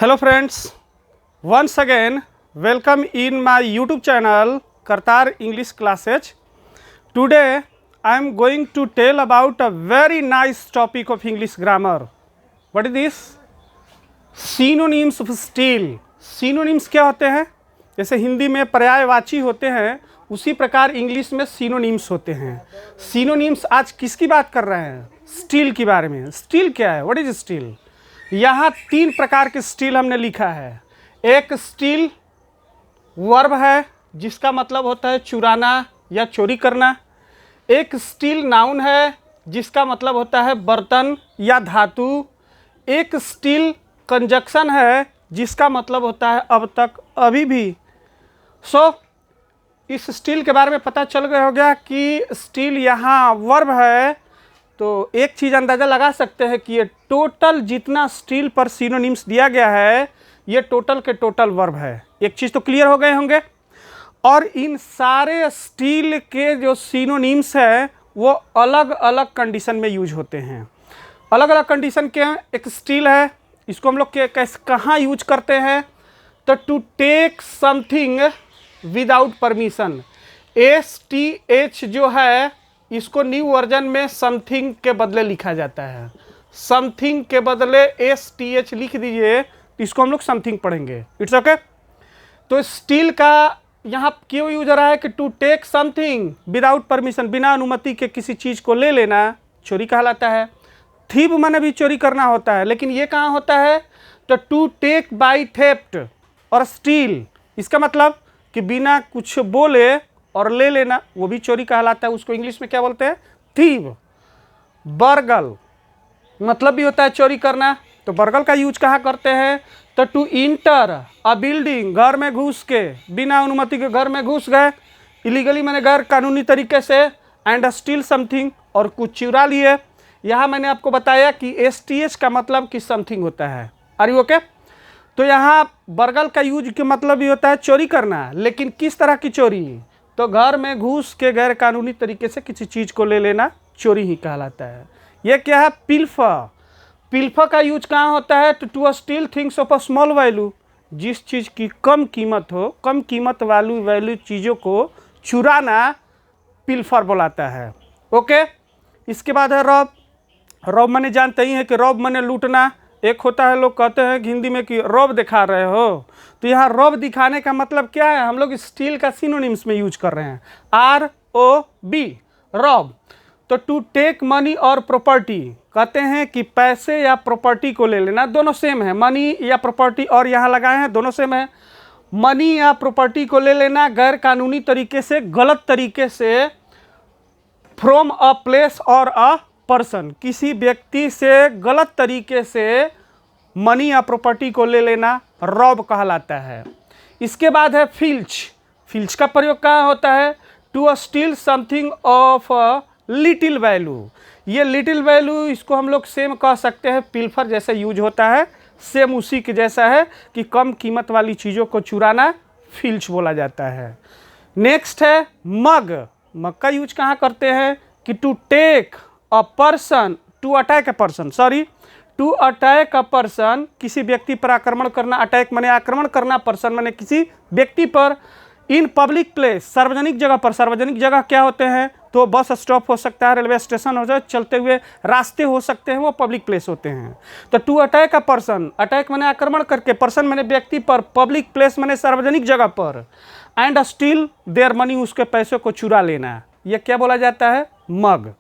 Hello friends, once again welcome in my YouTube channel Kartar English Classes. Today I am going to tell about a very nice topic of English grammar. What is this? Synonyms of still. Synonyms क्या होते हैं? जैसे हिंदी में पर्यायवाची होते हैं उसी प्रकार इंग्लिश में सिनोनिम्स होते हैं. सिनोनिम्स आज किसकी बात कर रहे हैं? स्टील के बारे में. स्टील क्या है? What is steel? यहाँ तीन प्रकार के स्टील हमने लिखा है. एक स्टील वर्ब है जिसका मतलब होता है चुराना या चोरी करना. एक स्टील नाउन है जिसका मतलब होता है बर्तन या धातु. एक स्टील कंजक्शन है जिसका मतलब होता है अब तक, अभी भी. इस स्टील के बारे में पता चल गया होगा कि स्टील यहाँ वर्ब है. तो एक चीज़ अंदाज़ा लगा सकते हैं कि ये टोटल जितना स्टील पर सिनोनिम्स दिया गया है ये टोटल के टोटल वर्ब है. एक चीज़ तो क्लियर हो गए होंगे. और इन सारे स्टील के जो सिनोनिम्स हैं वो अलग अलग कंडीशन में यूज होते हैं. अलग अलग कंडीशन के हैं. एक स्टील है, इसको हम लोग कैसे कहाँ यूज करते हैं? तो to take something without permission. STH जो है इसको न्यू वर्जन में समथिंग के बदले लिखा जाता है. समथिंग के बदले STH लिख दीजिए तो इसको हम लोग समथिंग पढ़ेंगे. It's okay. तो स्टील का यहाँ क्यों यूज हो रहा है कि to take something without permission, बिना अनुमति के किसी चीज़ को ले लेना चोरी कहलाता है. थीप माने भी चोरी करना होता है, लेकिन ये कहाँ होता है? तो टू टेक बाई थेफ्ट और स्टील, इसका मतलब कि बिना कुछ बोले और ले लेना, वो भी चोरी कहलाता है. उसको इंग्लिश में क्या बोलते हैं? थीव. बर्गल मतलब भी होता है चोरी करना. तो बर्गल का यूज कहाँ करते हैं? तो टू इंटर अ बिल्डिंग, घर में घुस के, बिना अनुमति के घर में घुस गए, इलीगली मैंने गैर कानूनी तरीके से, एंड स्टील समथिंग, और कुछ चुरा लिए. यहाँ मैंने आपको बताया कि STH का मतलब कि समथिंग होता है. Are you okay? तो यहाँ बर्गल का यूज के मतलब भी होता है चोरी करना, लेकिन किस तरह की चोरी? तो घर में घुस के गैर कानूनी तरीके से किसी चीज़ को ले लेना चोरी ही कहलाता है. ये क्या है? पिल्फा. पिल्फा का यूज कहाँ होता है? To steal things of a small value. जिस चीज़ की कम कीमत हो, कम कीमत वैल्यू चीज़ों को चुराना पिल्फर बोलाता है. ओके. इसके बाद है रॉब. रॉब माने जानते ही हैं कि रॉब माने लूटना. एक होता है, लोग कहते हैं कि हिंदी में कि रॉब दिखा रहे हो. तो यहाँ रॉब दिखाने का मतलब क्या है? हम लोग स्टील का सिनोनिम्स में यूज कर रहे हैं. ROB, rob. तो टू टेक मनी और प्रॉपर्टी, कहते हैं कि पैसे या प्रॉपर्टी को ले लेना. दोनों सेम है, मनी या प्रॉपर्टी, और यहाँ लगाए हैं दोनों सेम है. मनी या प्रॉपर्टी को ले लेना गैर कानूनी तरीके से, गलत तरीके से. फ्रॉम अ प्लेस और अ पर्सन, किसी व्यक्ति से गलत तरीके से मनी या प्रॉपर्टी को ले लेना रॉब कहलाता है. इसके बाद है फिल्च. फिल्च का प्रयोग कहाँ होता है? To steal something of little value. ये लिटिल वैल्यू, इसको हम लोग सेम कह सकते हैं, पिल्फर जैसे यूज होता है. सेम उसी के जैसा है कि कम कीमत वाली चीज़ों को चुराना फिल्च बोला जाता है. नेक्स्ट है मग. मग का यूज कहाँ करते हैं? कि to take a person, to attack a person, to attack a person, किसी व्यक्ति पर आक्रमण करना. अटैक माने आक्रमण करना, पर्सन माने किसी व्यक्ति पर. इन पब्लिक प्लेस, सार्वजनिक जगह पर. सार्वजनिक जगह क्या होते हैं? तो बस स्टॉप हो सकता है, रेलवे स्टेशन हो जाए, चलते हुए रास्ते हो सकते हैं, वो पब्लिक प्लेस होते हैं. तो to attack a person, attack माने आक्रमण करके, पर्सन माने व्यक्ति पर, पब्लिक प्लेस माने सार्वजनिक जगह पर, एंड स्टील देयर मनी, उसके पैसों को चुरा लेना. यह क्या बोला जाता है? मग.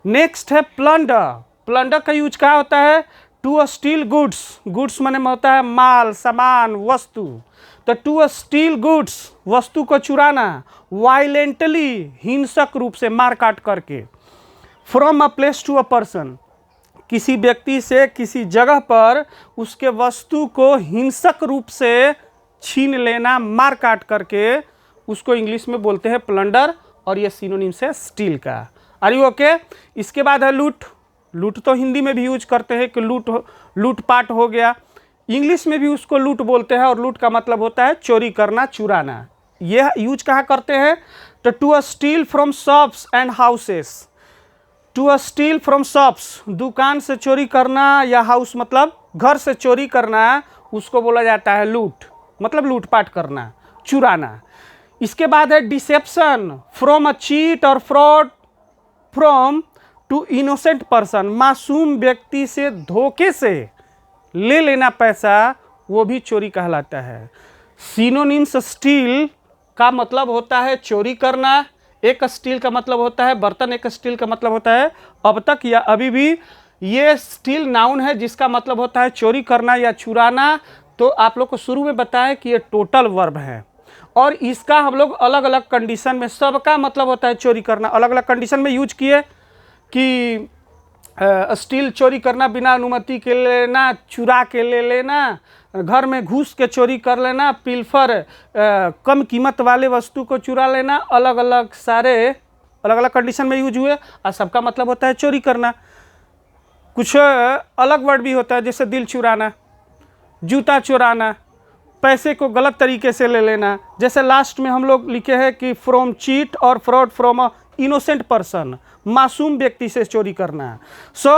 नेक्स्ट है प्लंडर. प्लंडर का यूज कहाँ होता है? To steel goods. गुड्स माने होता है माल, सामान, वस्तु. तो टू स्टील गुड्स, वस्तु को चुराना. वायलेंटली, हिंसक रूप से, मार काट करके. From a place to a person, किसी व्यक्ति से किसी जगह पर उसके वस्तु को हिंसक रूप से छीन लेना, मार काट करके, उसको इंग्लिश में बोलते हैं प्लंडर. और ये सिनोनिम्स है स्टील का. Are you okay? इसके बाद है लूट. लूट तो हिंदी में भी यूज करते हैं कि लूटपाट हो गया. इंग्लिश में भी उसको लूट बोलते हैं, और लूट का मतलब होता है चोरी करना, चुराना. यह यूज कहाँ करते हैं? तो to steal from shops and houses. To steal from shops, दुकान से चोरी करना, या हाउस मतलब घर से चोरी करना, उसको बोला जाता है लूट, मतलब लूटपाट करना, चुराना। इसके बाद है डिसेप्शन, फ्रॉम अ चीट और fraud from to innocent person, मासूम व्यक्ति से धोखे से ले लेना पैसा, वो भी चोरी कहलाता है। सिनोनिम्स स्टील का मतलब होता है चोरी करना, एक स्टील का मतलब होता है बर्तन, एक स्टील का मतलब होता है अब तक या अभी भी। ये स्टील नाउन है जिसका मतलब होता है चोरी करना या चुराना। तो आप लोग को शुरू में बताया कि ये टोटल वर्ब है और इसका हम लोग अलग अलग कंडीशन में, सबका मतलब होता है चोरी करना, अलग अलग कंडीशन में यूज किए कि स्टील चोरी करना, बिना अनुमति के लेना, चुरा के ले लेना, घर में घुस के चोरी कर लेना, पिल्फर कम कीमत वाले वस्तु को चुरा लेना, अलग अलग सारे अलग अलग कंडीशन में यूज हुए और सबका मतलब होता है चोरी करना। कुछ अलग वर्ड भी होता है जैसे दिल चुराना, जूता चुराना, पैसे को गलत तरीके से ले लेना, जैसे लास्ट में हम लोग लिखे हैं कि फ्रॉम चीट और fraud from a innocent person, मासूम व्यक्ति से चोरी करना। सो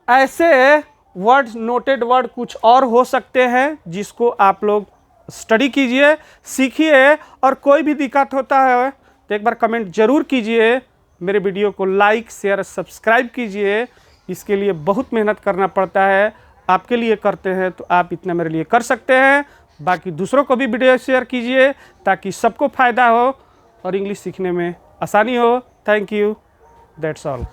ऐसे वर्ड, नोटेड वर्ड कुछ और हो सकते हैं जिसको आप लोग स्टडी कीजिए, सीखिए और कोई भी दिक्कत होता है तो एक बार कमेंट जरूर कीजिए। मेरे वीडियो को लाइक शेयर सब्सक्राइब कीजिए, इसके लिए बहुत मेहनत करना पड़ता है, आपके लिए करते हैं तो आप इतना मेरे लिए कर सकते हैं। बाकी दूसरों को भी वीडियो शेयर कीजिए ताकि सबको फ़ायदा हो और इंग्लिश सीखने में आसानी हो। Thank you, that's all.